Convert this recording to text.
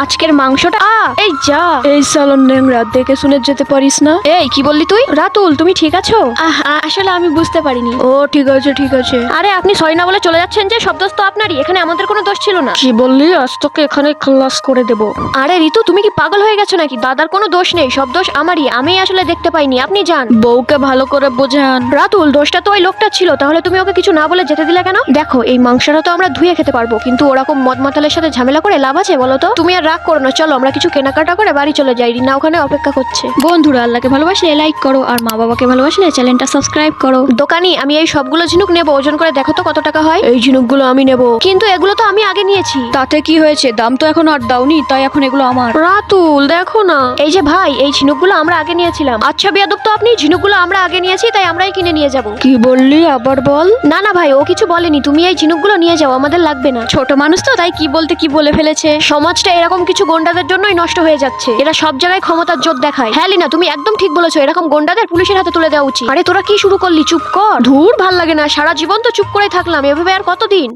আজকের মাংসটা এই যা, এই সালন নেংরা, দেখে শুনে যেতে পারিস না? এই কি বললি তুই? রাতুল, তুমি ঠিক আছো? আসলে আমি বুঝতে পারিনি। ও ঠিক আছে ঠিক আছে। আরে আপনি সরি না বলে চলে যাচ্ছেন যে? সব দোষ তো আপনারই, এখানে আমাদের কোনো দোষ ছিল না। কি বললি? আজ তোকে এখানে ক্লাস করে দেব। আরে ঋতু, তুমি কি পাগল হয়ে গেছো নাকি? দাদার কোনো দোষ নেই, সব দোষ আমারই, আমি আসলে দেখতে পাইনি, আপনি যান। বউকে ভালো করে বোঝান। রাতুল, দোষটা তো ওই লোকটা ছিল, তাহলে তুমি ওকে কিছু না বলে যেতে দিলে কেন? দেখো, এই মাংসটা তো আমরা ধুয়ে খেতে পারবো, কিন্তু ওরকম মদ মাতালের সাথে ঝামেলা করে লাভ আছে বলো তো? তুমি আর রাগ করো না, চলো আমরা কিছু কেনাকাটা করে বাড়ি চলে যাই, রিনা ওখানে অপেক্ষা করছে। বন্ধুরা, আল্লাহকে ভালোবাসলে লাইক করো, আর মা বাবাকে ভালোবাসলে চ্যানেলটা সাবস্ক্রাইব করো। দোকানি, আমি এই সবগুলো ঝিনুক নেবো, ওজন করে দেখো তো কত টাকা হয়। এই ঝিনুকগুলো আমি নেবো, কিন্তু এগুলো তো আমি আগে নিয়েছি। তাতে কি হয়েছে? দাম তো এখন আর দাওনি, তাই এখন এগুলো আমার। রাতুল দেখো না, এই যে ভাই, এই ঝিনুকগুলো আমরা আগে নিয়েছিলাম। আচ্ছা বেয়াদব তো আপনি, ঝিনুকগুলো আমরা আগে নিয়েছি, তাই আমরাই কিনে নিয়ে যাব। কি বললি? আবার বল। না না ভাই, ও কিছু বলেনি, তুমি এই ঝিনুকগুলো নিয়ে যাও, আমাদের লাগবে না। ছোট মানুষ তো, তাই কি বলতে কি বলে ফেলেছে। সমাজটা এরকম কিছু গোন্ডাদের জন্যই নষ্ট হয়ে যাচ্ছে, এরা সব জায়গায় ক্ষমতার জোর দেখায়। হ্যাঁ লিনা, তুমি একদম ঠিক বলেছো, এরকম গোন্ডাদের পুলিশের হাতে তুলে দেওয়া উচিত। আরে তোরা কি শুরু করলি? চুপ কর, ধুর, ভাল লাগে না, সারা জীবন তো চুপ করেই থাকলাম, এভাবে আর কতদিন?